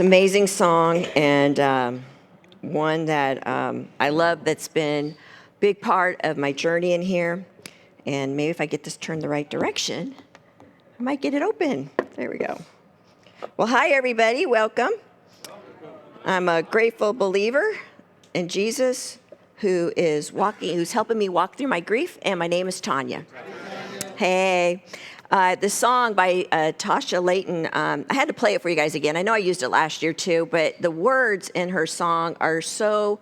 It's an amazing song, and one that I love, that's been a big part of my journey in here. And maybe if I get this turned the right direction, I might get it open. There we go. Well, hi, everybody. Welcome. I'm a grateful believer in Jesus who's helping me walk through my grief, and my name is Tanya. Hey. The song by Tasha Layton, I had to play it for you guys again. I know I used it last year too, but the words in her song are so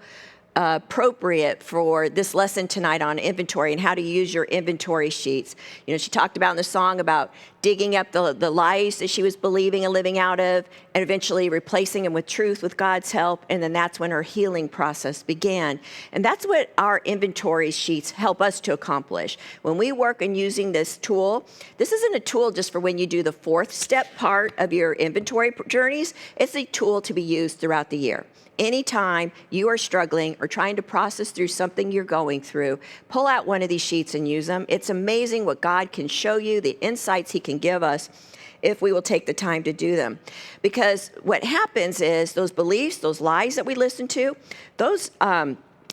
appropriate for this lesson tonight on inventory and how to use your inventory sheets. You know, she talked about in the song about digging up the lies that she was believing and living out of, and eventually replacing them with truth with God's help. And then that's when her healing process began. And that's what our inventory sheets help us to accomplish. When we work on using this tool, this isn't a tool just for when you do the fourth step part of your inventory journeys. It's a tool to be used throughout the year. Anytime you are struggling or trying to process through something you're going through, pull out one of these sheets and use them. It's amazing what God can show you, the insights He can give us if we will take the time to do them. Because what happens is those beliefs, those lies that we listen to, those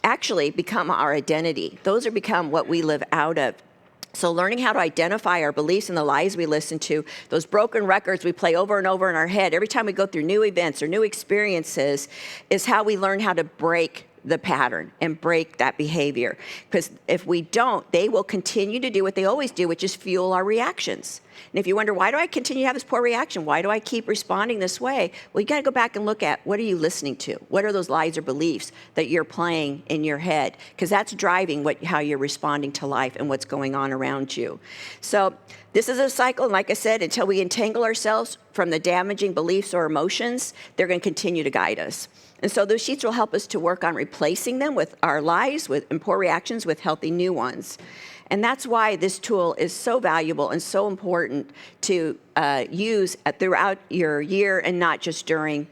actually become our identity. Those are become what we live out of. So learning how to identify our beliefs and the lies we listen to, those broken records we play over and over in our head every time we go through new events or new experiences, is how we learn how to break the pattern and break that behavior. Because if we don't, they will continue to do what they always do, which is fuel our reactions. And if you wonder, why do I continue to have this poor reaction? Why do I keep responding this way? Well, you got to go back and look at, what are you listening to? What are those lies or beliefs that you're playing in your head? Because that's driving how you're responding to life and what's going on around you. So this is a cycle, and like I said, until we entangle ourselves from the damaging beliefs or emotions, they're going to continue to guide us. And so those sheets will help us to work on replacing them with our lies and poor reactions with healthy new ones. And that's why this tool is so valuable and so important to use throughout your year and not just during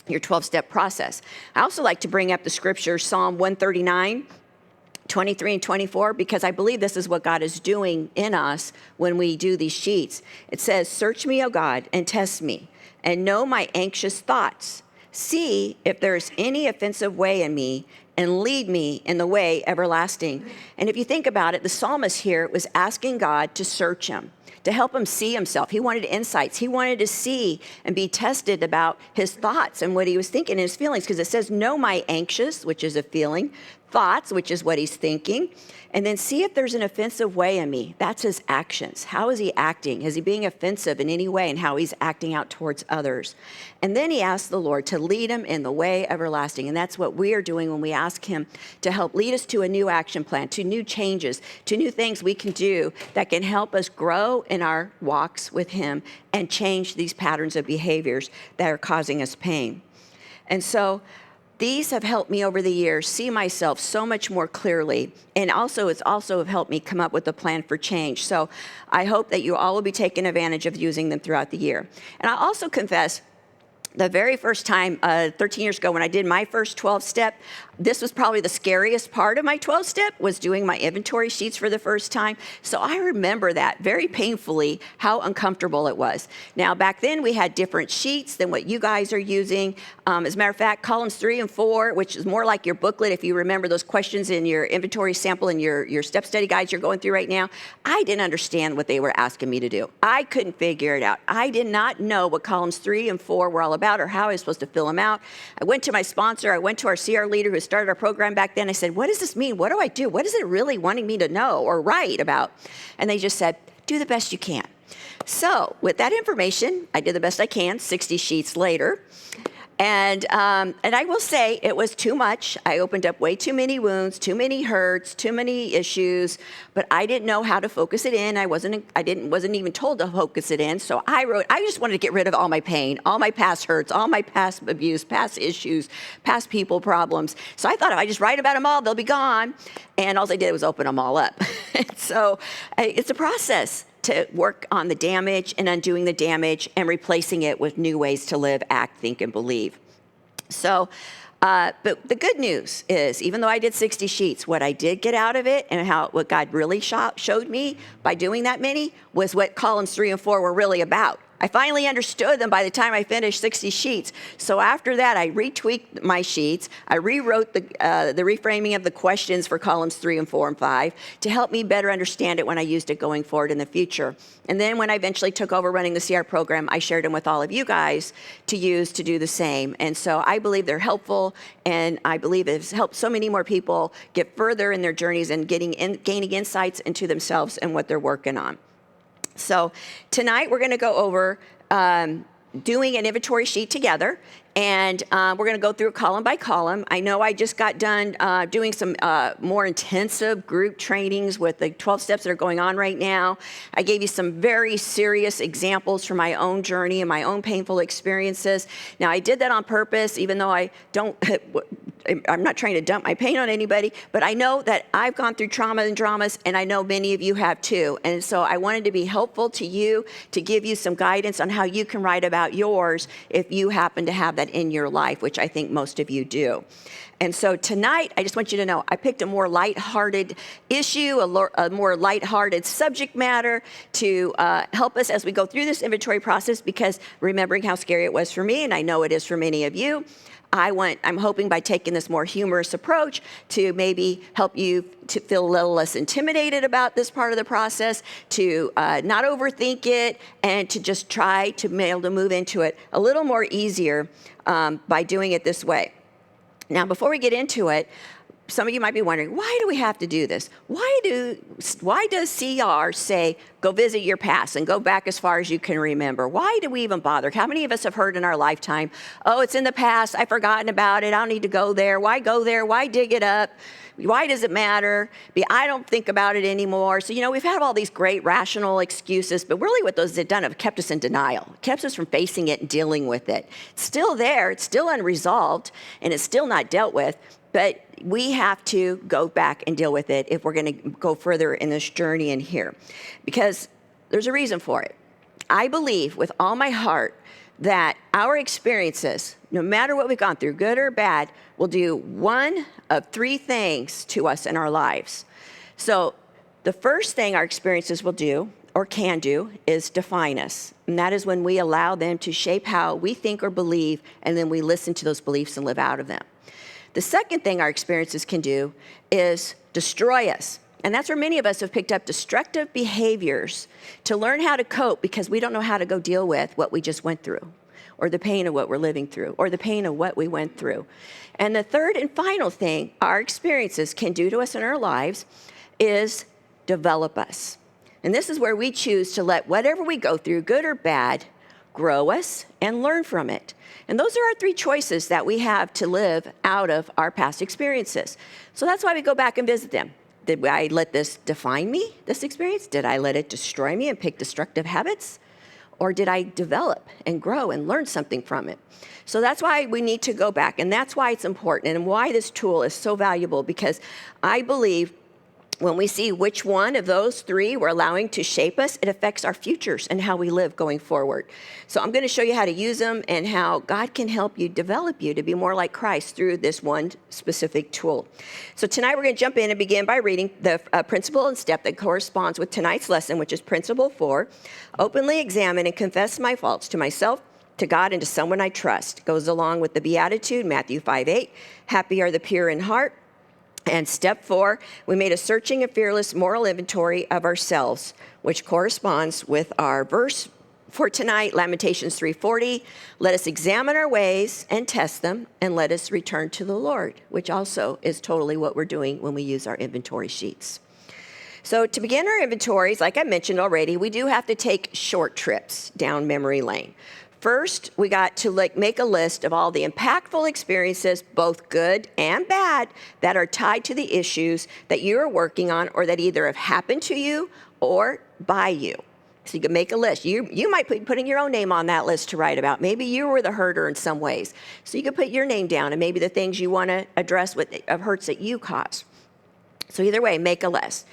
your 12-step process. I also like to bring up the scripture, Psalm 139, 23 and 24, because I believe this is what God is doing in us when we do these sheets. It says, "Search me, O God, and test me, and know my anxious thoughts. See if there's any offensive way in me, and lead me in the way everlasting." And if you think about it, the psalmist here was asking God to search him, to help him see himself. He wanted insights. He wanted to see and be tested about his thoughts and what he was thinking and his feelings, because it says, "Know my anxious," which is a feeling, "thoughts," which is what he's thinking, and then see if there's an offensive way in me. That's his actions. How is he acting? Is he being offensive in any way, and how he's acting out towards others? And then he asks the Lord to lead him in the way everlasting. And that's what we are doing when we ask him to help lead us to a new action plan, to new changes, to new things we can do that can help us grow in our walks with him and change these patterns of behaviors that are causing us pain. And so these have helped me over the years see myself so much more clearly. And also, it's also helped me come up with a plan for change. So I hope that you all will be taking advantage of using them throughout the year. And I also confess, the very first time, 13 years ago, when I did my first 12-step, this was probably the scariest part of my 12-step, was doing my inventory sheets for the first time. So I remember that very painfully, how uncomfortable it was. Now, back then, we had different sheets than what you guys are using. As a matter of fact, columns 3 and 4, which is more like your booklet, if you remember those questions in your inventory sample and your step study guides you're going through right now, I didn't understand what they were asking me to do. I couldn't figure it out. I did not know what columns 3 and 4 were all about, or how I was supposed to fill them out. I went to my sponsor, I went to our CR leader who started our program back then. I said, "What does this mean? What do I do? What is it really wanting me to know or write about?" And they just said, "Do the best you can." So with that information, I did the best I can, 60 sheets later. And I will say it was too much. I opened up way too many wounds, too many hurts, too many issues, but I didn't know how to focus it in. I wasn't even told to focus it in. So I just wanted to get rid of all my pain, all my past hurts, all my past abuse, past issues, past people problems. So I thought if I just write about them all, they'll be gone. And all I did was open them all up. So it's a process to work on the damage and undoing the damage and replacing it with new ways to live, act, think, and believe. So, but the good news is, even though I did 60 sheets, what I did get out of it and what God really showed me by doing that many was what columns 3 and 4 were really about. I finally understood them by the time I finished 60 sheets. So after that, I retweaked my sheets. I rewrote the reframing of the questions for columns 3 and 4 and 5 to help me better understand it when I used it going forward in the future. And then when I eventually took over running the CR program, I shared them with all of you guys to use to do the same. And so I believe they're helpful, and I believe it's helped so many more people get further in their journeys and gaining insights into themselves and what they're working on. So tonight we're going to go over doing an inventory sheet together, and we're going to go through it column by column. I know I just got done doing some more intensive group trainings with the 12 steps that are going on right now. I gave you some very serious examples from my own journey and my own painful experiences. Now, I did that on purpose, even though I'm not trying to dump my pain on anybody, but I know that I've gone through trauma and dramas, and I know many of you have too. And so I wanted to be helpful to you, to give you some guidance on how you can write about yours if you happen to have that in your life, which I think most of you do. And so tonight, I just want you to know, I picked a more lighthearted issue, a more lighthearted subject matter to help us as we go through this inventory process, because remembering how scary it was for me, and I know it is for many of you, I'm hoping by taking this more humorous approach to maybe help you to feel a little less intimidated about this part of the process, to not overthink it, and to just try to be able to move into it a little more easier by doing it this way. Now, before we get into it, some of you might be wondering, why do we have to do this? Why does CR say, go visit your past and go back as far as you can remember? Why do we even bother? How many of us have heard in our lifetime, oh, it's in the past, I've forgotten about it, I don't need to go there. Why go there? Why dig it up? Why does it matter? I don't think about it anymore. So, we've had all these great rational excuses, but really what those have done have kept us in denial, kept us from facing it and dealing with it. It's still there, it's still unresolved, and it's still not dealt with, but we have to go back and deal with it if we're going to go further in this journey in here, because there's a reason for it. I believe with all my heart that our experiences, no matter what we've gone through, good or bad, will do one of three things to us in our lives. So the first thing our experiences will do or can do is define us. And that is when we allow them to shape how we think or believe, and then we listen to those beliefs and live out of them. The second thing our experiences can do is destroy us. And that's where many of us have picked up destructive behaviors to learn how to cope, because we don't know how to go deal with what we just went through, or the pain of what we're living through, or the pain of what we went through. And the third and final thing our experiences can do to us in our lives is develop us. And this is where we choose to let whatever we go through, good or bad, grow us and learn from it. And those are our three choices that we have to live out of our past experiences. So that's why we go back and visit them. Did I let this define me, this experience? Did I let it destroy me and pick destructive habits? Or did I develop and grow and learn something from it? So that's why we need to go back, and that's why it's important and why this tool is so valuable, because I believe when we see which one of those three we're allowing to shape us, it affects our futures and how we live going forward. So I'm going to show you how to use them and how God can help you develop you to be more like Christ through this one specific tool. So tonight we're going to jump in and begin by reading the principle and step that corresponds with tonight's lesson, which is Principle 4. Openly examine and confess my faults to myself, to God, and to someone I trust. Goes along with the Beatitude, Matthew 5:8. Happy are the pure in heart. And step 4, we made a searching and fearless moral inventory of ourselves, which corresponds with our verse for tonight, Lamentations 3:40. Let us examine our ways and test them, and let us return to the Lord, which also is totally what we're doing when we use our inventory sheets. So to begin our inventories, like I mentioned already, we do have to take short trips down memory lane. First, we got to make a list of all the impactful experiences, both good and bad, that are tied to the issues that you are working on, or that either have happened to you or by you. So you can make a list. You might be putting your own name on that list to write about. Maybe you were the herder in some ways. So you can put your name down and maybe the things you want to address of hurts that you caused. So either way, make a list.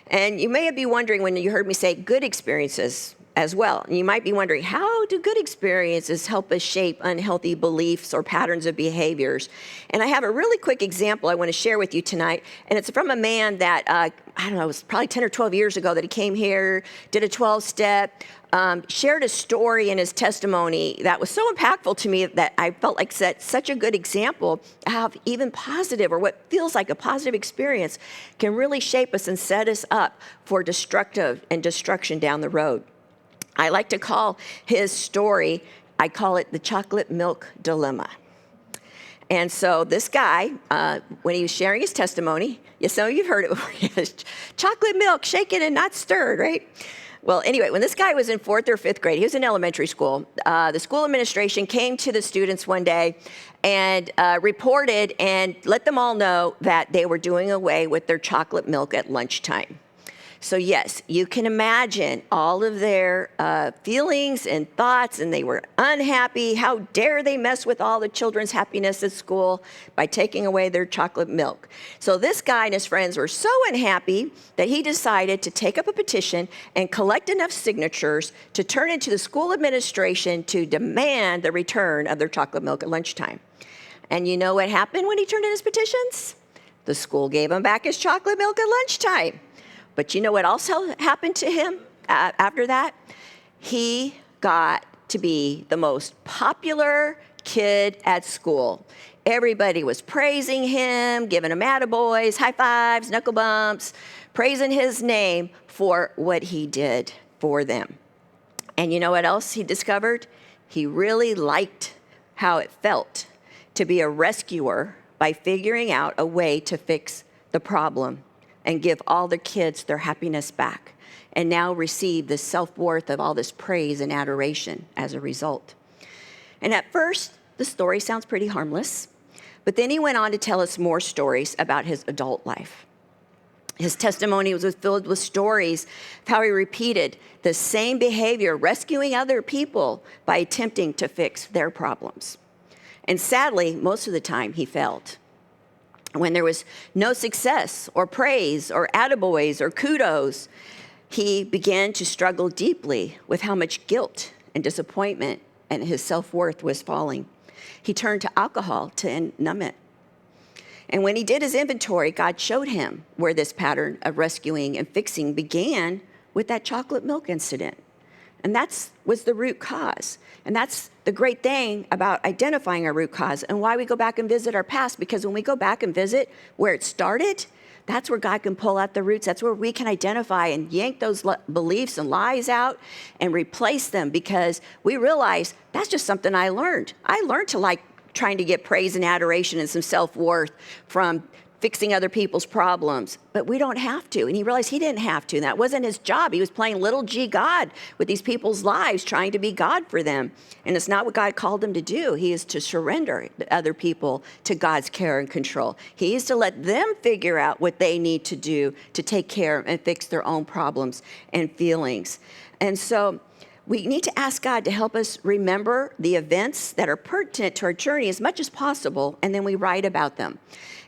And you may be wondering when you heard me say good experiences, as well. And you might be wondering, how do good experiences help us shape unhealthy beliefs or patterns of behaviors? And I have a really quick example I want to share with you tonight, and it's from a man that, I don't know, it was probably 10 or 12 years ago that he came here, did a 12-step, shared a story in his testimony that was so impactful to me that I felt like set such a good example of how even positive, or what feels like a positive experience, can really shape us and set us up for destructive and destruction down the road. I like to call his story, I call it the chocolate milk dilemma. And so this guy, when he was sharing his testimony, yes, some of you have heard it before, chocolate milk, shaken and not stirred, right? Well, anyway, when this guy was in 4th or 5th grade, he was in elementary school, the school administration came to the students one day and reported and let them all know that they were doing away with their chocolate milk at lunchtime. So yes, you can imagine all of their feelings and thoughts, and they were unhappy. How dare they mess with all the children's happiness at school by taking away their chocolate milk? So this guy and his friends were so unhappy that he decided to take up a petition and collect enough signatures to turn into the school administration to demand the return of their chocolate milk at lunchtime. And you know what happened when he turned in his petitions? The school gave him back his chocolate milk at lunchtime. But you know what also happened to him after that? He got to be the most popular kid at school. Everybody was praising him, giving him attaboys, high fives, knuckle bumps, praising his name for what he did for them. And you know what else he discovered? He really liked how it felt to be a rescuer by figuring out a way to fix the problem and give all the kids their happiness back, and now receive the self-worth of all this praise and adoration as a result. And at first, the story sounds pretty harmless, but then he went on to tell us more stories about his adult life. His testimony was filled with stories of how he repeated the same behavior, rescuing other people by attempting to fix their problems. And sadly, most of the time, he failed. When there was no success or praise or attaboys or kudos, he began to struggle deeply with how much guilt and disappointment and his self-worth was falling. He turned to alcohol to numb it. And when he did his inventory, God showed him where this pattern of rescuing and fixing began with that chocolate milk incident. And that was the root cause. And that's the great thing about identifying our root cause and why we go back and visit our past, because when we go back and visit where it started, that's where God can pull out the roots. That's where we can identify and yank those beliefs and lies out and replace them, because we realize that's just something I learned. I learned to like trying to get praise and adoration and some self-worth from fixing other people's problems, but we don't have to. And he realized he didn't have to, and that wasn't his job. He was playing little g God with these people's lives, trying to be God for them. And it's not what God called him to do. He is to surrender other people to God's care and control. He is to let them figure out what they need to do to take care and fix their own problems and feelings. And so we need to ask God to help us remember the events that are pertinent to our journey as much as possible, and then we write about them.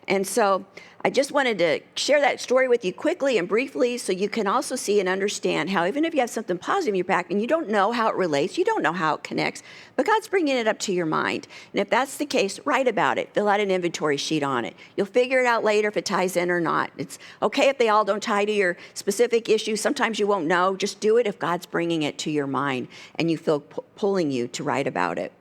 And so I just wanted to share that story with you quickly and briefly so you can also see and understand how even if you have something positive in your back and you don't know how it relates, you don't know how it connects, but God's bringing it up to your mind. And if that's the case, write about it. Fill out an inventory sheet on it. You'll figure it out later if it ties in or not. It's okay if they all don't tie to your specific issue. Sometimes you won't know. Just do it if God's bringing it to your mind and you feel pulling you to write about it.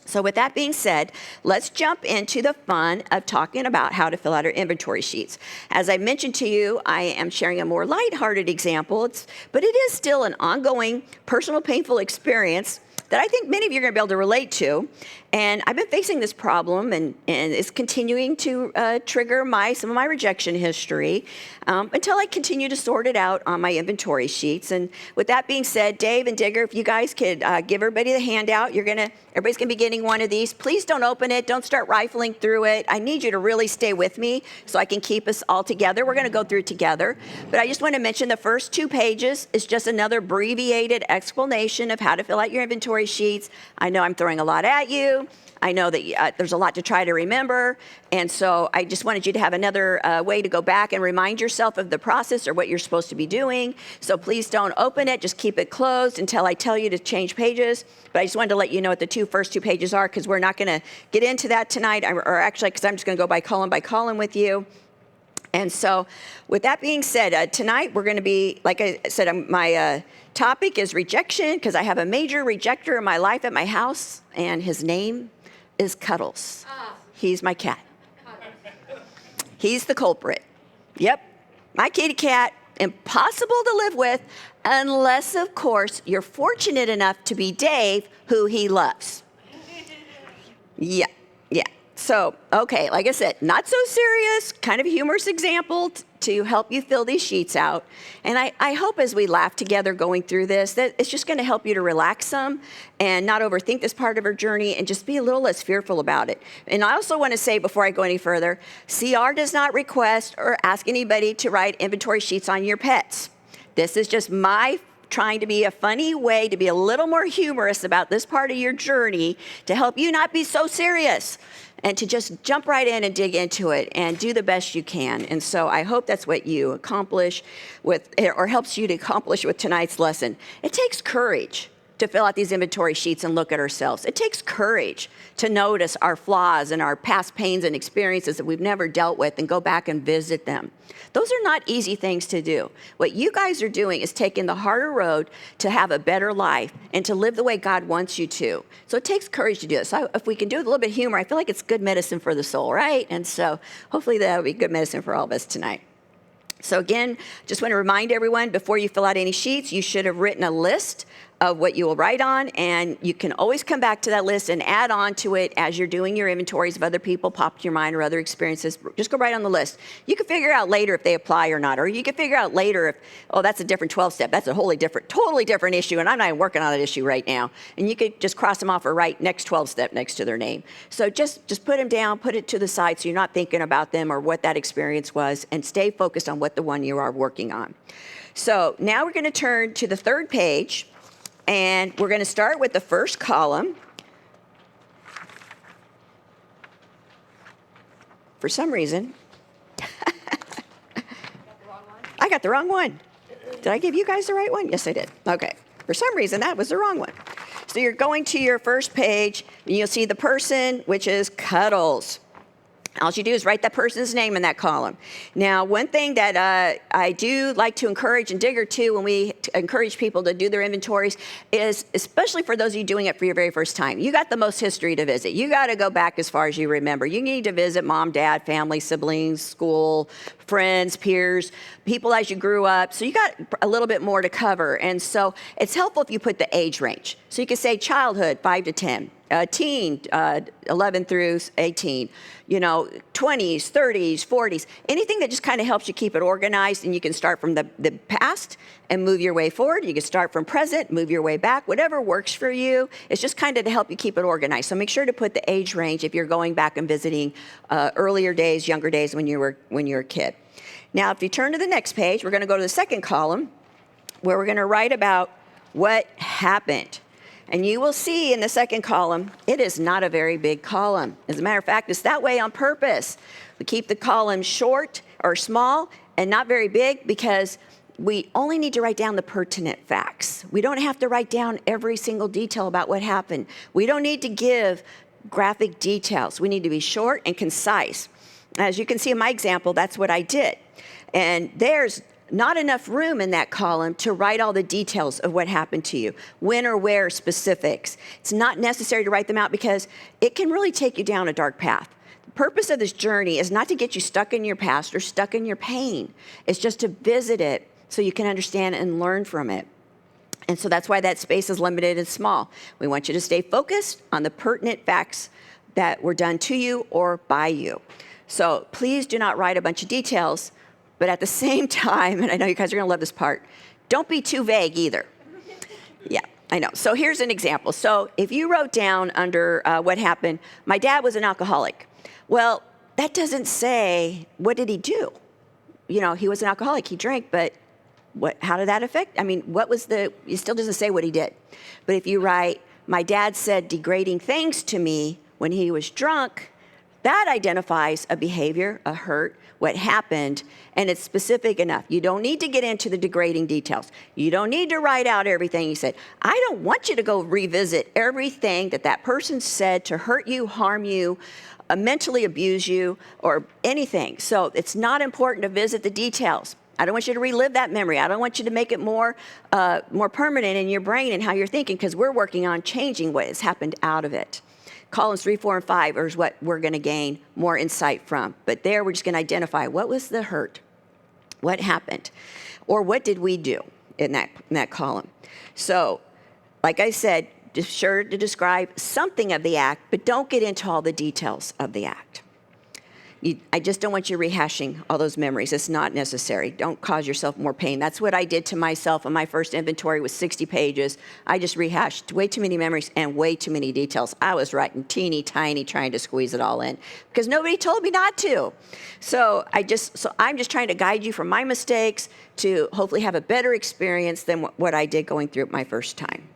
So with that being said, let's jump into the fun of talking about how to fill out our inventory sheets. As I mentioned to you, I am sharing a more lighthearted example, but it is still an ongoing, personal, painful experience that I think many of you are going to be able to relate to. And I've been facing this problem, and it's continuing to trigger some of my rejection history until I continue to sort it out on my inventory sheets. And with that being said, Dave and Digger, if you guys could give everybody the handout, everybody's going to be getting one of these. Please don't open it. Don't start rifling through it. I need you to really stay with me so I can keep us all together. We're going to go through it together. But I just want to mention the first 2 pages is just another abbreviated explanation of how to fill out your inventory sheets. I know I'm throwing a lot at you. you. I know that there's a lot to try to remember, and so I just wanted you to have another way to go back and remind yourself of the process or what you're supposed to be doing. So please don't open it, just keep it closed until I tell you to change pages. But I just wanted to let you know what the first two pages are, because we're not going to get into that tonight, or actually, because I'm just going to go by column with you. And so with that being said, tonight we're going to be, like I said, my topic is rejection, because I have a major rejecter in my life at my house, and his name is Cuddles. He's my cat. He's the culprit. Yep, my kitty cat, impossible to live with, unless, of course, you're fortunate enough to be Dave, who he loves. Yeah. So, okay, like I said, not so serious, kind of a humorous example to help you fill these sheets out. And I hope as we laugh together going through this, that it's just going to help you to relax some and not overthink this part of our journey and just be a little less fearful about it. And I also want to say before I go any further, CR does not request or ask anybody to write inventory sheets on your pets. This is just my trying to be a funny way to be a little more humorous about this part of your journey to help you not be so serious and to just jump right in and dig into it and do the best you can. And so I hope that's what you accomplish with, or helps you to accomplish with tonight's lesson. It takes courage to fill out these inventory sheets and look at ourselves. It takes courage to notice our flaws and our past pains and experiences that we've never dealt with and go back and visit them. Those are not easy things to do. What you guys are doing is taking the harder road to have a better life and to live the way God wants you to. So it takes courage to do this. So if we can do it with a little bit of humor, I feel like it's good medicine for the soul, right? And so hopefully that'll be good medicine for all of us tonight. So again, just want to remind everyone, before you fill out any sheets, you should have written a list of what you will write on, and you can always come back to that list and add on to it as you're doing your inventories of other people pop to your mind or other experiences. Just go right on the list. You can figure out later if they apply or not, or you can figure out later if, oh, that's a different 12-step. That's a totally different issue, and I'm not even working on that issue right now. And you could just cross them off or write next 12-step next to their name. So just put them down, put it to the side so you're not thinking about them or what that experience was, and stay focused on what the one you are working on. So now we're going to turn to the third page. And we're going to start with the first column. For some reason, I got the wrong one. Did I give you guys the right one? Yes, I did. Okay. For some reason, that was the wrong one. So you're going to your first page, and you'll see the person, which is Cuddles. All you do is write that person's name in that column. Now, one thing that I do like to encourage and Digger too when we encourage people to do their inventories is, especially for those of you doing it for your very first time, you got the most history to visit. You got to go back as far as you remember. You need to visit mom, dad, family, siblings, school, friends, peers, people as you grew up. So you got a little bit more to cover. And so it's helpful if you put the age range. So you can say childhood, 5 to 10. Teen, 11 through 18, 20s, 30s, 40s, anything that just kind of helps you keep it organized, and you can start from the past and move your way forward. You can start from present, move your way back, whatever works for you. It's just kind of to help you keep it organized. So make sure to put the age range if you're going back and visiting earlier days, younger days when you were a kid. Now, if you turn to the next page, we're going to go to the second column where we're going to write about what happened. And you will see in the second column, it is not a very big column. As a matter of fact, it's that way on purpose. We keep the column short or small and not very big because we only need to write down the pertinent facts. We don't have to write down every single detail about what happened. We don't need to give graphic details. We need to be short and concise. As you can see in my example, that's what I did. And there's not enough room in that column to write all the details of what happened to you, when or where specifics. It's not necessary to write them out because it can really take you down a dark path. The purpose of this journey is not to get you stuck in your past or stuck in your pain. It's just to visit it so you can understand and learn from it. And so that's why that space is limited and small. We want you to stay focused on the pertinent facts that were done to you or by you. So please do not write a bunch of details. But at the same time, and I know you guys are going to love this part, don't be too vague either. Yeah, I know. So here's an example. So if you wrote down under what happened, my dad was an alcoholic. Well, that doesn't say, what did he do? He was an alcoholic. He drank, but how did that affect? I mean, it still doesn't say what he did. But if you write, my dad said degrading things to me when he was drunk, that identifies a behavior, a hurt, what happened, and it's specific enough. You don't need to get into the degrading details. You don't need to write out everything he said. I don't want you to go revisit everything that that person said to hurt you, harm you, mentally abuse you, or anything. So it's not important to visit the details. I don't want you to relive that memory. I don't want you to make it more permanent in your brain and how you're thinking, because we're working on changing what has happened out of it. Columns 3, 4, and 5 is what we're going to gain more insight from. But there we're just going to identify what was the hurt, what happened, or what did we do in that column. So, like I said, be sure to describe something of the act, but don't get into all the details of the act. I just don't want you rehashing all those memories. It's not necessary. Don't cause yourself more pain. That's what I did to myself on my first inventory was 60 pages. I just rehashed way too many memories and way too many details. I was writing teeny tiny, trying to squeeze it all in because nobody told me not to. So I'm just trying to guide you from my mistakes to hopefully have a better experience than what I did going through it my first time.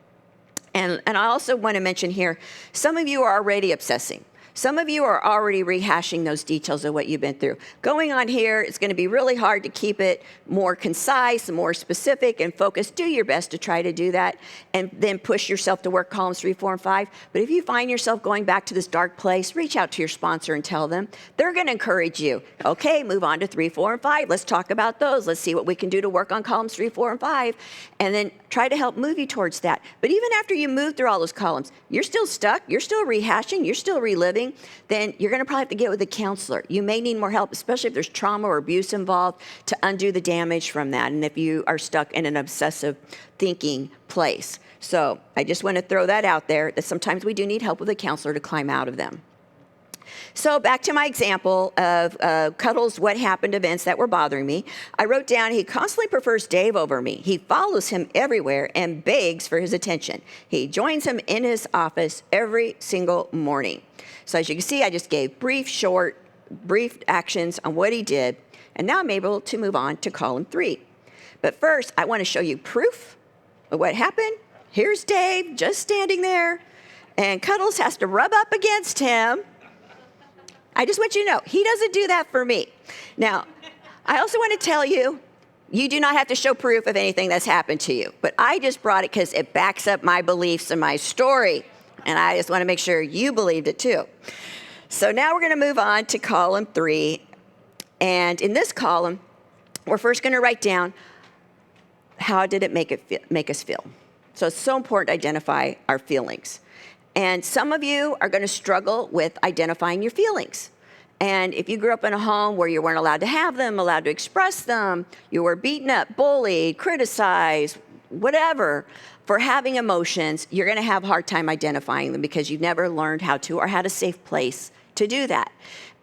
And I also want to mention here, some of you are already obsessing. Some of you are already rehashing those details of what you've been through. Going on here, it's going to be really hard to keep it more concise, more specific, and focused. Do your best to try to do that, and then push yourself to work columns 3, 4, and 5. But if you find yourself going back to this dark place, reach out to your sponsor and tell them. They're going to encourage you. Okay, move on to 3, 4, and 5. Let's talk about those. Let's see what we can do to work on columns 3, 4, and 5, and then try to help move you towards that. But even after you move through all those columns, you're still stuck, you're still rehashing, you're still reliving, then you're going to probably have to get with a counselor. You may need more help, especially if there's trauma or abuse involved, to undo the damage from that, and if you are stuck in an obsessive thinking place. So I just want to throw that out there, that sometimes we do need help with a counselor to climb out of them. So back to my example of Cuddles' what happened events that were bothering me. I wrote down, he constantly prefers Dave over me. He follows him everywhere and begs for his attention. He joins him in his office every single morning. So as you can see, I just gave brief actions on what he did. And now I'm able to move on to column 3. But first, I want to show you proof of what happened. Here's Dave just standing there, and Cuddles has to rub up against him. I just want you to know, he doesn't do that for me. Now, I also want to tell you, you do not have to show proof of anything that's happened to you. But I just brought it because it backs up my beliefs and my story. And I just want to make sure you believed it too. So now we're going to move on to column 3. And in this column, we're first going to write down, how did it make us feel? So it's so important to identify our feelings. And some of you are going to struggle with identifying your feelings. And if you grew up in a home where you weren't allowed to have them, allowed to express them, you were beaten up, bullied, criticized, whatever, for having emotions, you're going to have a hard time identifying them because you've never learned how to or had a safe place to do that.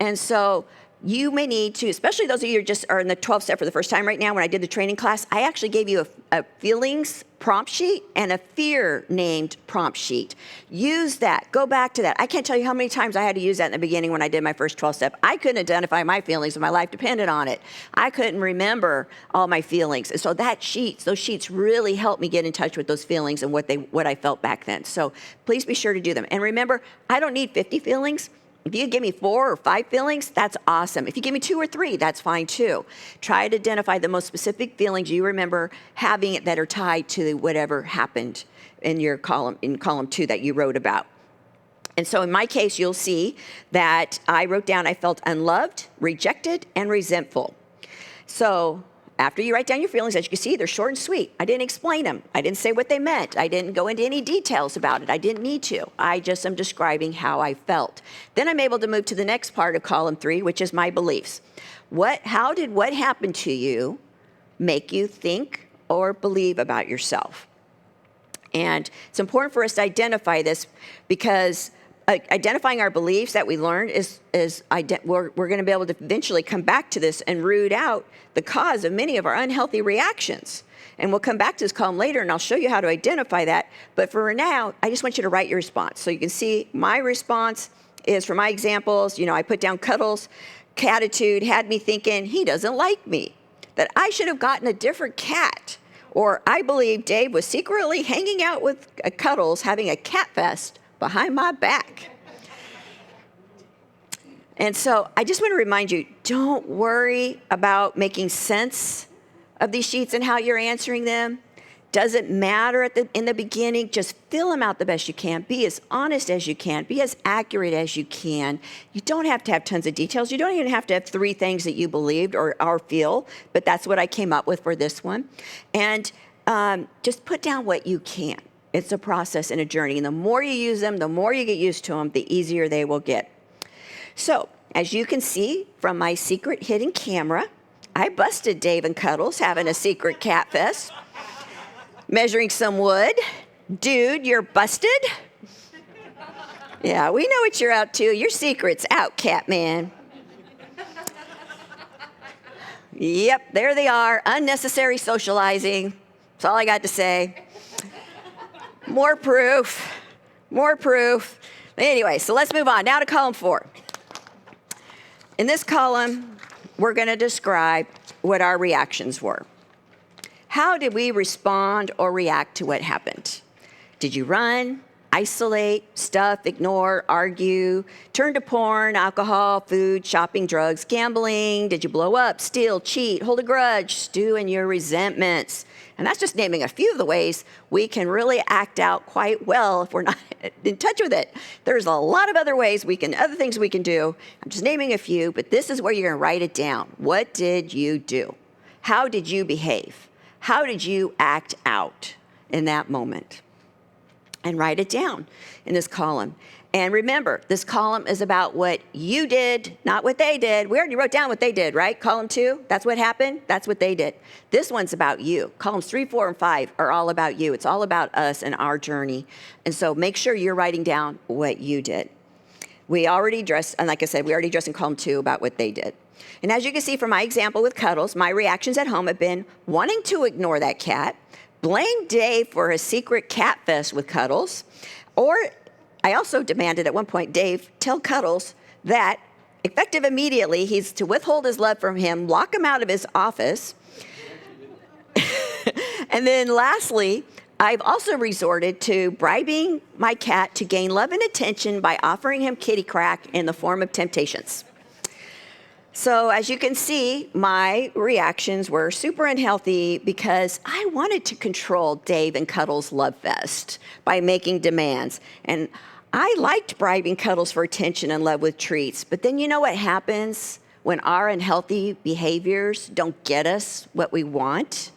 And so you may need to, especially those of you who just are in the 12 step for the first time right now, when I did the training class, I actually gave you a feelings prompt sheet and a fear named prompt sheet. Use that. Go back to that. I can't tell you how many times I had to use that in the beginning when I did my first 12 step. I couldn't identify my feelings and my life depended on it. I couldn't remember all my feelings. And so those sheets really helped me get in touch with those feelings and what I felt back then. So please be sure to do them. And remember, I don't need 50 feelings. If you give me 4 or 5 feelings, that's awesome. If you give me 2 or 3, that's fine too. Try to identify the most specific feelings you remember having that are tied to whatever happened in your column 2 that you wrote about. And so in my case, you'll see that I wrote down I felt unloved, rejected, and resentful. So after you write down your feelings, as you can see, they're short and sweet. I didn't explain them. I didn't say what they meant. I didn't go into any details about it. I didn't need to. I just am describing how I felt. Then I'm able to move to the next part of column 3, which is my beliefs. How did what happened to you make you think or believe about yourself? And it's important for us to identify this because identifying our beliefs that we learned we're going to be able to eventually come back to this and root out the cause of many of our unhealthy reactions. And we'll come back to this column later, and I'll show you how to identify that. But for now, I just want you to write your response. So you can see my response is, for my examples, I put down Cuddles' attitude had me thinking he doesn't like me, that I should have gotten a different cat, Or I believe Dave was secretly hanging out with Cuddles, having a cat fest behind my back. And so I just want to remind you, don't worry about making sense of these sheets and how you're answering them. Doesn't matter in the beginning. Just fill them out the best you can. Be as honest as you can. Be as accurate as you can. You don't have to have tons of details. You don't even have to have 3 things that you believed or feel, but that's what I came up with for this one. And just put down what you can. It's a process and a journey. And the more you use them, the more you get used to them, the easier they will get. So, as you can see from my secret hidden camera, I busted Dave and Cuddles having a secret cat fest, measuring some wood. Dude, you're busted? Yeah, we know what you're out to. Your secret's out, Catman. Yep, there they are. Unnecessary socializing. That's all I got to say. More proof. More proof. Anyway, so let's move on. Now to column 4. In this column, we're going to describe what our reactions were. How did we respond or react to what happened? Did you run, isolate, stuff, ignore, argue, turn to porn, alcohol, food, shopping, drugs, gambling? Did you blow up, steal, cheat, hold a grudge, stew in your resentments? And that's just naming a few of the ways we can really act out quite well if we're not in touch with it. There's a lot of other things we can do. I'm just naming a few, but this is where you're going to write it down. What did you do? How did you behave? How did you act out in that moment? And write it down in this column. And remember, this column is about what you did, not what they did. We already wrote down what they did, right? Column 2, that's what happened. That's what they did. This one's about you. Columns 3, 4, and 5 are all about you. It's all about us and our journey. And so make sure you're writing down what you did. We already addressed, and like I said, we already addressed in column 2 about what they did. And as you can see from my example with Cuddles, my reactions at home have been wanting to ignore that cat, blame Dave for his secret cat fest with Cuddles, or I also demanded at one point, Dave, tell Cuddles that, effective immediately, he's to withhold his love from him, lock him out of his office. And then lastly, I've also resorted to bribing my cat to gain love and attention by offering him kitty crack in the form of temptations. So as you can see, my reactions were super unhealthy because I wanted to control Dave and Cuddles' love fest by making demands. And I liked bribing Cuddles for attention and love with treats. But then you know what happens when our unhealthy behaviors don't get us what we want,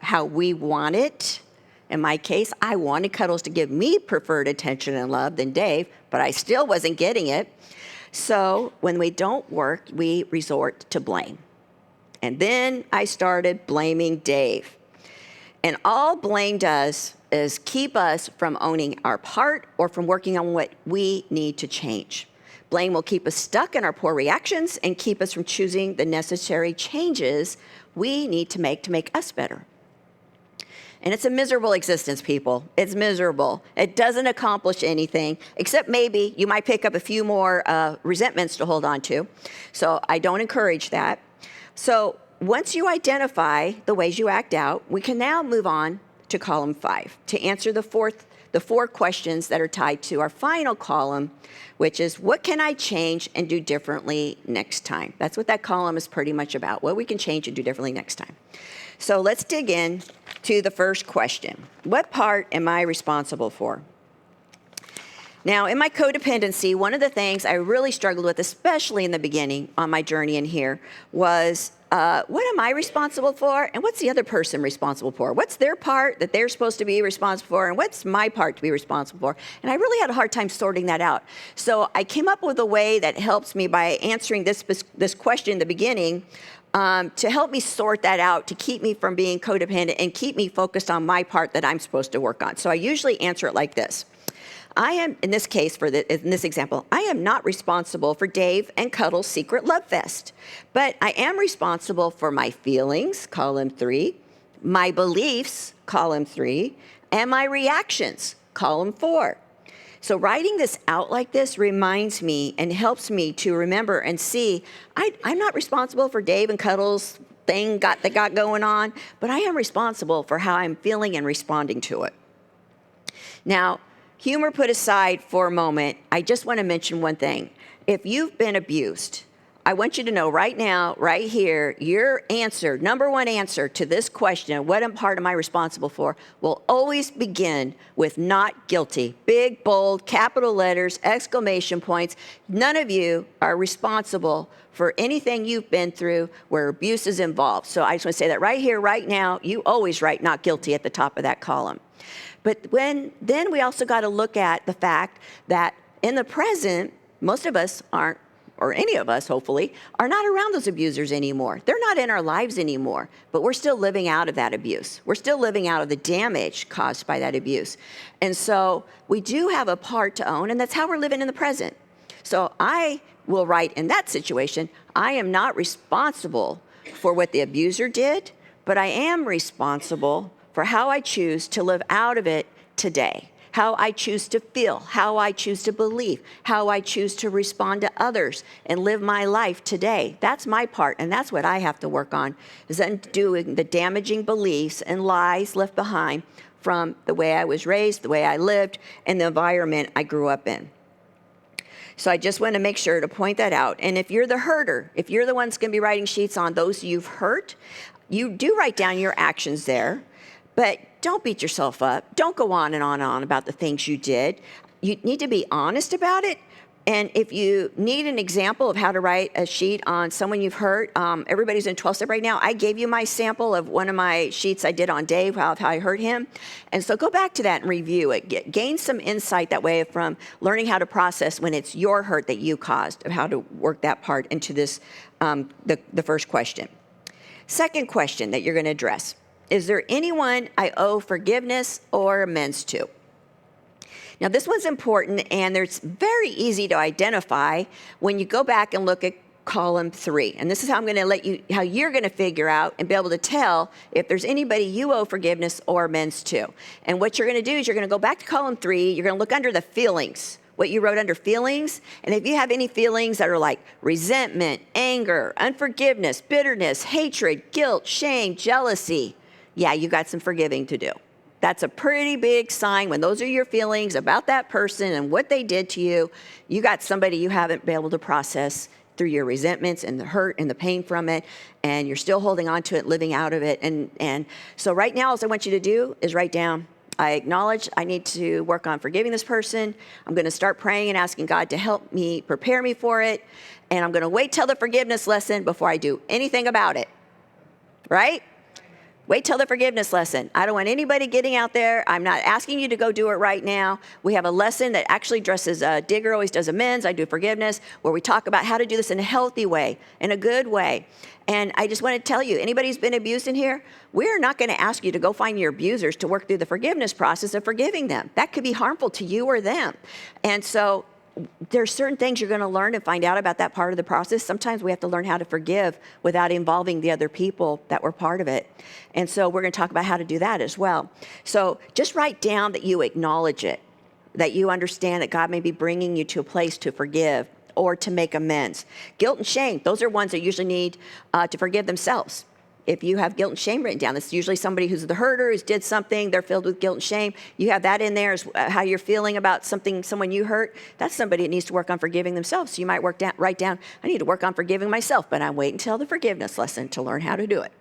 how we want it? In my case, I wanted Cuddles to give me preferred attention and love than Dave, but I still wasn't getting it. So when we don't work, we resort to blame. And then I started blaming Dave. And all blame does is keep us from owning our part or from working on what we need to change. Blame will keep us stuck in our poor reactions and keep us from choosing the necessary changes we need to make us better. And it's a miserable existence, people. It's miserable. It doesn't accomplish anything, except maybe you might pick up a few more resentments to hold on to. So I don't encourage that. So once you identify the ways you act out, we can now move on to column 5 to answer the 4 questions that are tied to our final column, which is what can I change and do differently next time? That's what that column is pretty much about, what we can change and do differently next time. So let's dig in to the first question. What part am I responsible for? Now, in my codependency, one of the things I really struggled with, especially in the beginning on my journey in here, was what am I responsible for and what's the other person responsible for? What's their part that they're supposed to be responsible for and what's my part to be responsible for? And I really had a hard time sorting that out. So I came up with a way that helps me by answering this question in the beginning to help me sort that out, to keep me from being codependent and keep me focused on my part that I'm supposed to work on. So I usually answer it like this. I am, in this case, in this example, I am not responsible for Dave and Cuddles' secret love fest, but I am responsible for my feelings, column 3, my beliefs, column 3, and my reactions, column 4. So writing this out like this reminds me and helps me to remember and see I'm not responsible for Dave and Cuddles' thing that got going on, but I am responsible for how I'm feeling and responding to it. Now, humor put aside for a moment, I just want to mention one thing. If you've been abused, I want you to know right now, right here, your answer, number one answer to this question, what part am I responsible for, will always begin with not guilty. Big, bold, capital letters, exclamation points. None of you are responsible for anything you've been through where abuse is involved. So I just want to say that right here, right now, you always write not guilty at the top of that column. But then we also got to look at the fact that in the present, most of us aren't, or any of us, hopefully, are not around those abusers anymore. They're not in our lives anymore, but we're still living out of that abuse. We're still living out of the damage caused by that abuse. And so we do have a part to own, and that's how we're living in the present. So I will write in that situation, I am not responsible for what the abuser did, but I am responsible for how I choose to live out of it today, how I choose to feel, how I choose to believe, how I choose to respond to others and live my life today. That's my part, and that's what I have to work on, is undoing the damaging beliefs and lies left behind from the way I was raised, the way I lived, and the environment I grew up in. So I just want to make sure to point that out. And if you're the hurter, if you're the one that's going to be writing sheets on those you've hurt, you do write down your actions there. But don't beat yourself up. Don't go on and on about the things you did. You need to be honest about it. And if you need an example of how to write a sheet on someone you've hurt, everybody's in 12-step right now. I gave you my sample of one of my sheets I did on Dave, how I hurt him. And so go back to that and review it. Gain some insight that way from learning how to process when it's your hurt that you caused, of how to work that part into this, the first question. Second question that you're going to address. Is there anyone I owe forgiveness or amends to? Now, this one's important, and it's very easy to identify when you go back and look at column 3. And this is how I'm going to let you, how you're going to figure out and be able to tell if there's anybody you owe forgiveness or amends to. And what you're going to do is you're going to go back to column 3. You're going to look under the feelings, what you wrote under feelings. And if you have any feelings that are like resentment, anger, unforgiveness, bitterness, hatred, guilt, shame, jealousy, yeah, you got some forgiving to do. That's a pretty big sign when those are your feelings about that person and what they did to you. You got somebody you haven't been able to process through your resentments and the hurt and the pain from it, and you're still holding on to it, living out of it. And so right now, all I want you to do is write down, I acknowledge I need to work on forgiving this person. I'm going to start praying and asking God to help me, prepare me for it. And I'm going to wait till the forgiveness lesson before I do anything about it. Right? Wait till the forgiveness lesson. I don't want anybody getting out there. I'm not asking you to go do it right now. We have a lesson that actually addresses, Digger always does amends, I do forgiveness, where we talk about how to do this in a healthy way, in a good way. And I just want to tell you, anybody who's been abused in here, we're not going to ask you to go find your abusers to work through the forgiveness process of forgiving them. That could be harmful to you or them. And so there's certain things you're going to learn and find out about that part of the process. Sometimes we have to learn how to forgive without involving the other people that were part of it. And so we're going to talk about how to do that as well. So just write down that you acknowledge it, that you understand that God may be bringing you to a place to forgive or to make amends. Guilt and shame, those are ones that usually need to forgive themselves. If you have guilt and shame written down, it's usually somebody who's the hurter, who's did something, they're filled with guilt and shame. You have that in there as how you're feeling about someone you hurt. That's somebody that needs to work on forgiving themselves. So you might write down, I need to work on forgiving myself, but I wait until the forgiveness lesson to learn how to do it.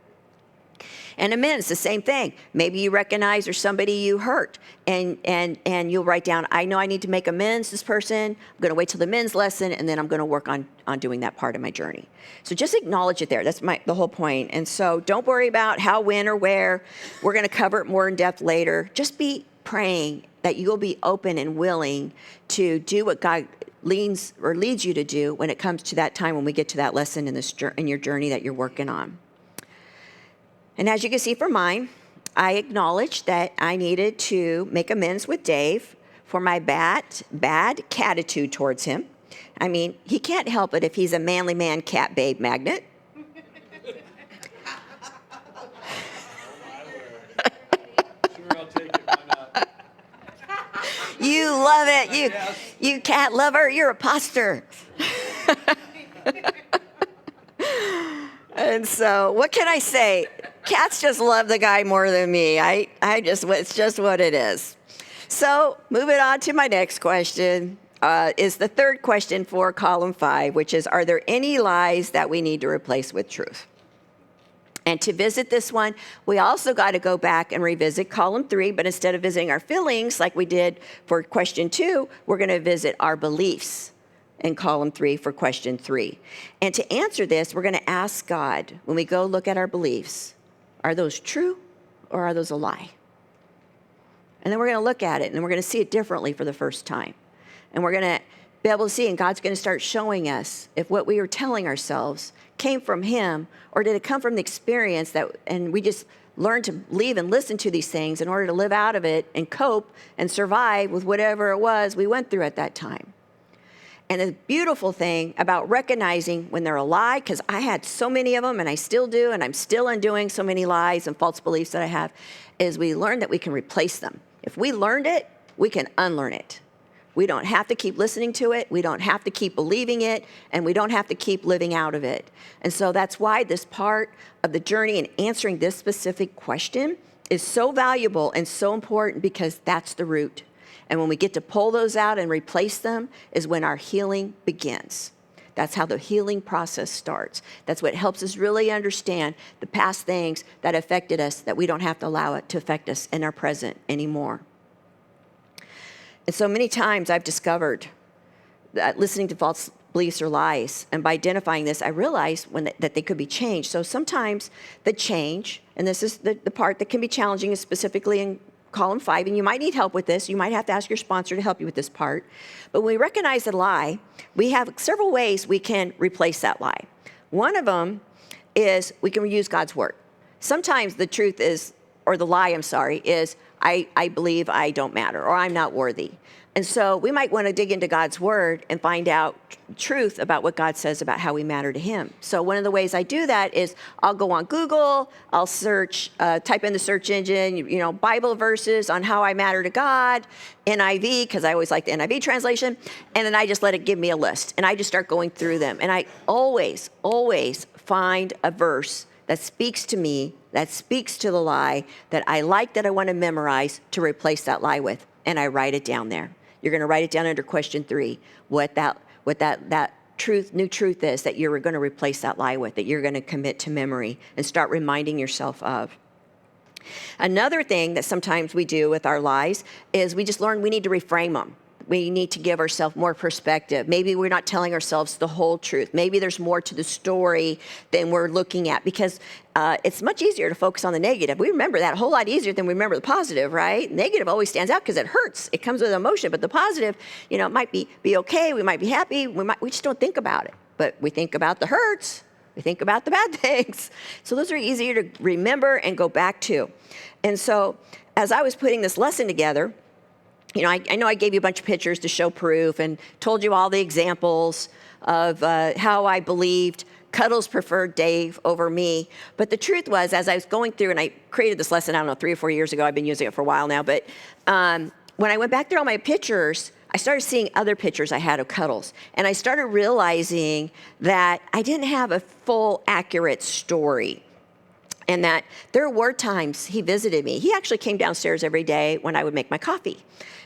And amends, the same thing. Maybe you recognize there's somebody you hurt, and you'll write down, I know I need to make amends to this person. I'm going to wait till the amends lesson, and then I'm going to work on doing that part of my journey. So just acknowledge it there. That's the whole point. And so don't worry about how, when, or where. We're going to cover it more in depth later. Just be praying that you'll be open and willing to do what God leads you to do when it comes to that time when we get to that lesson in your journey that you're working on. And as you can see from mine, I acknowledged that I needed to make amends with Dave for my bad catitude towards him. I mean, he can't help it if he's a manly man cat babe magnet. Sure, I'll take it. Why not? You love it. You cat lover. You're a poster. And so what can I say? Cats just love the guy more than me. It's just what it is. So moving on to my next question is the third question for column 5, which is, are there any lies that we need to replace with truth? And to visit this one, we also got to go back and revisit column 3, but instead of visiting our feelings like we did for question 2, we're going to visit our beliefs in column 3 for question 3. And to answer this, we're going to ask God, when we go look at our beliefs, are those true or are those a lie? And then we're going to look at it and we're going to see it differently for the first time. And we're going to be able to see, and God's going to start showing us if what we were telling ourselves came from Him, or did it come from the experience and we just learned to believe and listen to these things in order to live out of it and cope and survive with whatever it was we went through at that time. And the beautiful thing about recognizing when they're a lie, because I had so many of them and I still do, and I'm still undoing so many lies and false beliefs that I have, is we learn that we can replace them. If we learned it, we can unlearn it. We don't have to keep listening to it. We don't have to keep believing it, and we don't have to keep living out of it. And so that's why this part of the journey in answering this specific question is so valuable and so important, because that's the root. And when we get to pull those out and replace them is when our healing begins. That's how the healing process starts. That's what helps us really understand the past things that affected us, that we don't have to allow it to affect us in our present anymore. And so many times I've discovered that listening to false beliefs or lies, and by identifying this, I realized that they could be changed. So sometimes the change, and this is the part that can be challenging, is specifically in column 5, and you might need help with this. You might have to ask your sponsor to help you with this part. But when we recognize a lie, we have several ways we can replace that lie. One of them is we can use God's word. Sometimes the truth is, or the lie, is I believe I don't matter, or I'm not worthy. And so we might want to dig into God's word and find out truth about what God says about how we matter to Him. So one of the ways I do that is I'll go on Google, I'll search, type in the search engine, Bible verses on how I matter to God, NIV, because I always like the NIV translation, and then I just let it give me a list, and I just start going through them. And I always find a verse that speaks to me, that speaks to the lie, that I like, that I want to memorize to replace that lie with, and I write it down there. You're going to write it down under question 3, what that new truth is that you're going to replace that lie with, that you're going to commit to memory and start reminding yourself of. Another thing that sometimes we do with our lies is we just learn we need to reframe them. We need to give ourselves more perspective. Maybe we're not telling ourselves the whole truth. Maybe there's more to the story than we're looking at, because it's much easier to focus on the negative. We remember that a whole lot easier than we remember the positive, right? Negative always stands out because it hurts. It comes with emotion. But the positive, it might be okay. We might be happy. We just don't think about it. But we think about the hurts. We think about the bad things. So those are easier to remember and go back to. And so as I was putting this lesson together, I know I gave you a bunch of pictures to show proof and told you all the examples of how I believed Cuddles preferred Dave over me. But the truth was, as I was going through, and I created this lesson, 3 or 4 years ago. I've been using it for a while now. But when I went back through all my pictures, I started seeing other pictures I had of Cuddles. And I started realizing that I didn't have a full, accurate story. And that there were times he visited me. He actually came downstairs every day when I would make my coffee.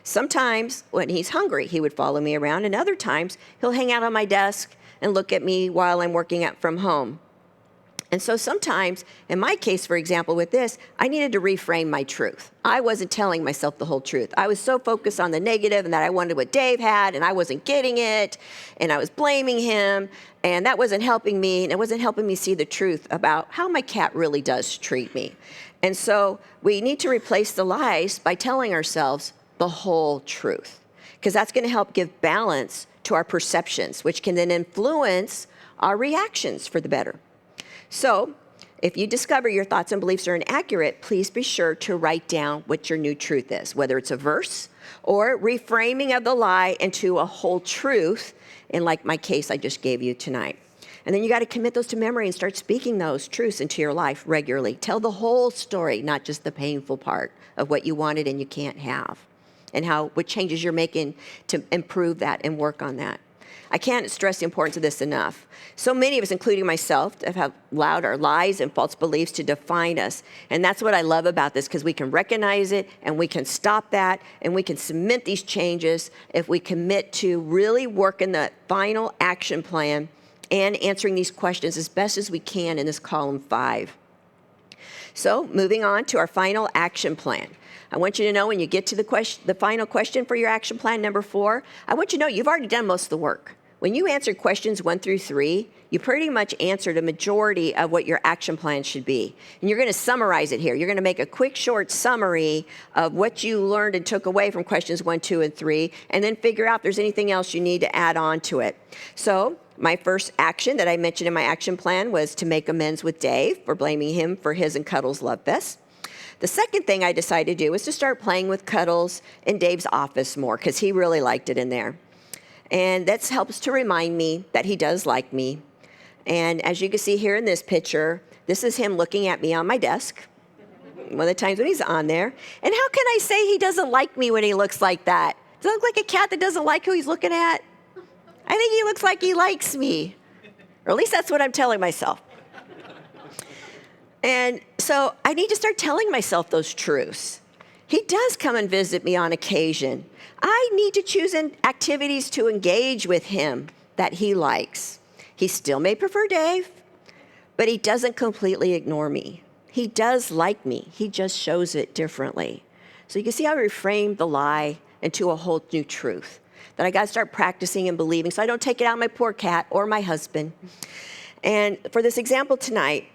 Sometimes when he's hungry, he would follow me around, and other times he'll hang out on my desk and look at me while I'm working from home. And so sometimes, in my case, for example, with this, I needed to reframe my truth. I wasn't telling myself the whole truth. I was so focused on the negative and that I wanted what Dave had, and I wasn't getting it, and I was blaming him, and that wasn't helping me, and it wasn't helping me see the truth about how my cat really does treat me. And so we need to replace the lies by telling ourselves the whole truth, because that's going to help give balance to our perceptions, which can then influence our reactions for the better. So if you discover your thoughts and beliefs are inaccurate, please be sure to write down what your new truth is, whether it's a verse or reframing of the lie into a whole truth, in like my case I just gave you tonight. And then you got to commit those to memory and start speaking those truths into your life regularly. Tell the whole story, not just the painful part of what you wanted and you can't have, and what changes you're making to improve that and work on that. I can't stress the importance of this enough. So many of us, including myself, have allowed our lies and false beliefs to define us. And that's what I love about this, because we can recognize it and we can stop that and we can cement these changes if we commit to really working the final action plan and answering these questions as best as we can in this column 5. So moving on to our final action plan. I want you to know when you get to the final question for your action plan, number 4, I want you to know you've already done most of the work. When you answered questions 1 through 3, you pretty much answered a majority of what your action plan should be. And you're going to summarize it here. You're going to make a quick, short summary of what you learned and took away from questions 1, 2, and 3, and then figure out if there's anything else you need to add on to it. So my first action that I mentioned in my action plan was to make amends with Dave for blaming him for his and Cuddles' love fest. The second thing I decided to do was to start playing with Cuddles in Dave's office more, because he really liked it in there. And that helps to remind me that he does like me. And as you can see here in this picture, this is him looking at me on my desk, one of the times when he's on there. And how can I say he doesn't like me when he looks like that? Does it look like a cat that doesn't like who he's looking at? I think he looks like he likes me. Or at least that's what I'm telling myself. And so I need to start telling myself those truths. He does come and visit me on occasion. I need to choose activities to engage with him that he likes. He still may prefer Dave, but he doesn't completely ignore me. He does like me. He just shows it differently. So you can see how I reframed the lie into a whole new truth that I got to start practicing and believing so I don't take it out on my poor cat or my husband. And for this example tonight,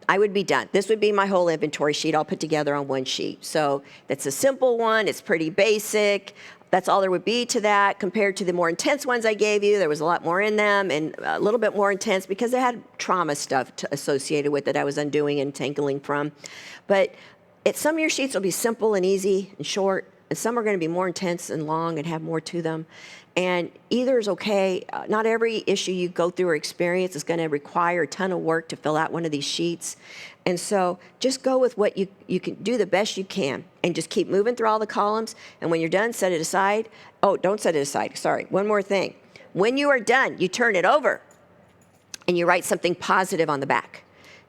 I would be done. This would be my whole inventory sheet all put together on one sheet. So that's a simple one. It's pretty basic. That's all there would be to that. Compared to the more intense ones I gave you, there was a lot more in them and a little bit more intense because they had trauma stuff associated with it I was undoing and tangling from. But some of your sheets will be simple and easy and short, and some are going to be more intense and long and have more to them. And either is okay. Not every issue you go through or experience is going to require a ton of work to fill out one of these sheets. And so just go with what you can do the best you can and just keep moving through all the columns. And when you're done, set it aside. Oh, don't set it aside. Sorry. One more thing. When you are done, you turn it over and you write something positive on the back.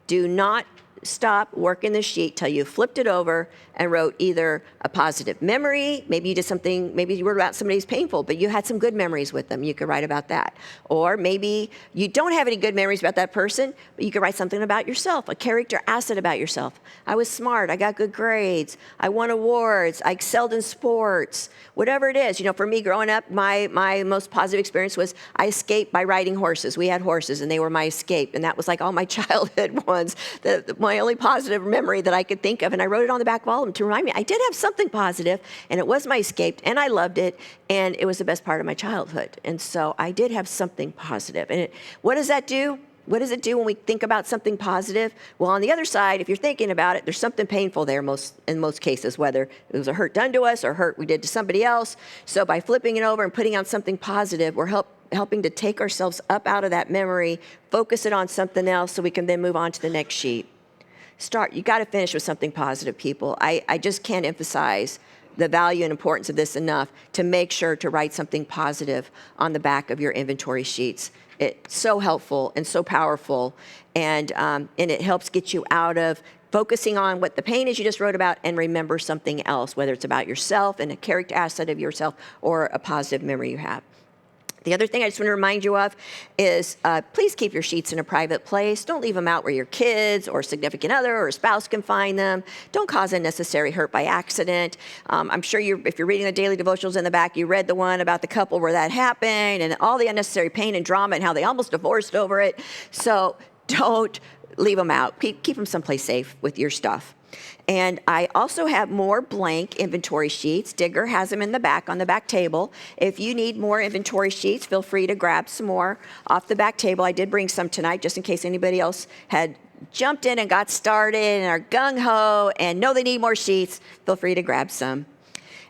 Do not stop working the sheet till you flipped it over and wrote either a positive memory, maybe you did something, maybe you wrote about somebody who's painful, but you had some good memories with them, you could write about that. Or maybe you don't have any good memories about that person, but you could write something about yourself, a character asset about yourself. I was smart, I got good grades, I won awards, I excelled in sports, whatever it is. You know, for me growing up, my most positive experience was I escaped by riding horses. We had horses and they were my escape, and that was like all my childhood ones. My only positive memory that I could think of, and I wrote it on the back wall to remind me I did have something positive, and it was my escape, and I loved it, and it was the best part of my childhood. And so I did have something positive. And what does that do? What does it do when we think about something positive? Well, on the other side, if you're thinking about it, there's something painful there in most cases, whether it was a hurt done to us or hurt we did to somebody else. So by flipping it over and putting on something positive, we're helping to take ourselves up out of that memory, focus it on something else so we can then move on to the next sheet. You got to finish with something positive, people. I just can't emphasize the value and importance of this enough to make sure to write something positive on the back of your inventory sheets. It's so helpful and so powerful, and it helps get you out of focusing on what the pain is you just wrote about and remember something else, whether it's about yourself and a character asset of yourself or a positive memory you have. The other thing I just want to remind you of is please keep your sheets in a private place. Don't leave them out where your kids or significant other or a spouse can find them. Don't cause unnecessary hurt by accident. I'm sure if you're reading the daily devotionals in the back, you read the one about the couple where that happened and all the unnecessary pain and drama and how they almost divorced over it. So don't leave them out. Keep them someplace safe with your stuff. And I also have more blank inventory sheets. Digger has them in the back on the back table. If you need more inventory sheets, feel free to grab some more off the back table. I did bring some tonight just in case anybody else had jumped in and got started and are gung-ho and know they need more sheets. Feel free to grab some.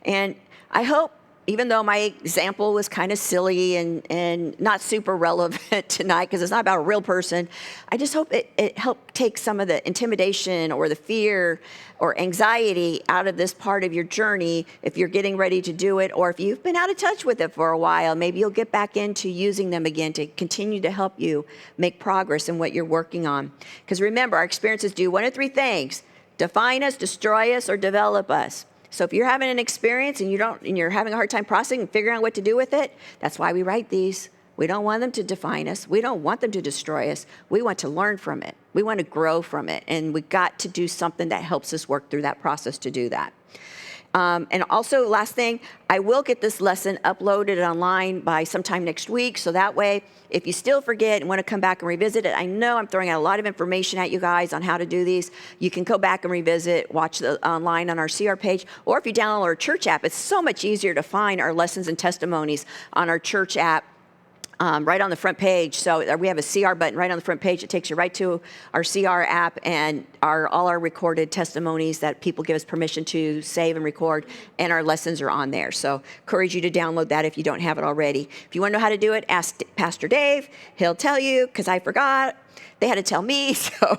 And I hope even though my example was kind of silly and not super relevant tonight because it's not about a real person, I just hope it helped take some of the intimidation or the fear or anxiety out of this part of your journey if you're getting ready to do it, or if you've been out of touch with it for a while, maybe you'll get back into using them again to continue to help you make progress in what you're working on. Because remember, our experiences do one of three things: define us, destroy us, or develop us. So if you're having an experience and you're having a hard time processing and figuring out what to do with it, that's why we write these. We don't want them to define us. We don't want them to destroy us. We want to learn from it. We want to grow from it. And we got to do something that helps us work through that process to do that. And also, last thing, I will get this lesson uploaded online by sometime next week. So that way, if you still forget and want to come back and revisit it, I know I'm throwing out a lot of information at you guys on how to do these. You can go back and revisit, watch the online on our CR page, or if you download our church app, it's so much easier to find our lessons and testimonies on our church app. Right on the front page. So we have a CR button right on the front page. It takes you right to our CR app and all our recorded testimonies that people give us permission to save and record, and our lessons are on there. So encourage you to download that if you don't have it already. If you want to know how to do it, ask Pastor Dave. He'll tell you, because I forgot. They had to tell me, so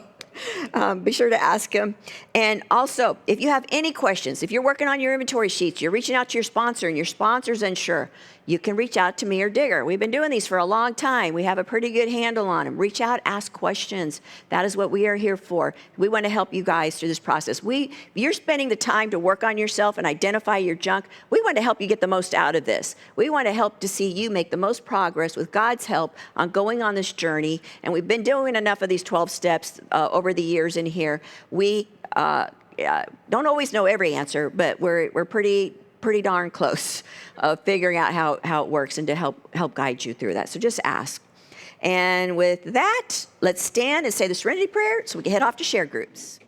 be sure to ask him. And also, if you have any questions, if you're working on your inventory sheets, you're reaching out to your sponsor and your sponsor's unsure, you can reach out to me or Digger. We've been doing these for a long time. We have a pretty good handle on them. Reach out, ask questions. That is what we are here for. We want to help you guys through this process. If you're spending the time to work on yourself and identify your junk, we want to help you get the most out of this. We want to help to see you make the most progress with God's help on going on this journey. And we've been doing enough of these 12 steps over the years in here. We don't always know every answer, but we're pretty darn close of figuring out how it works and to help guide you through that. So just ask. And with that, let's stand and say the Serenity Prayer so we can head off to share groups.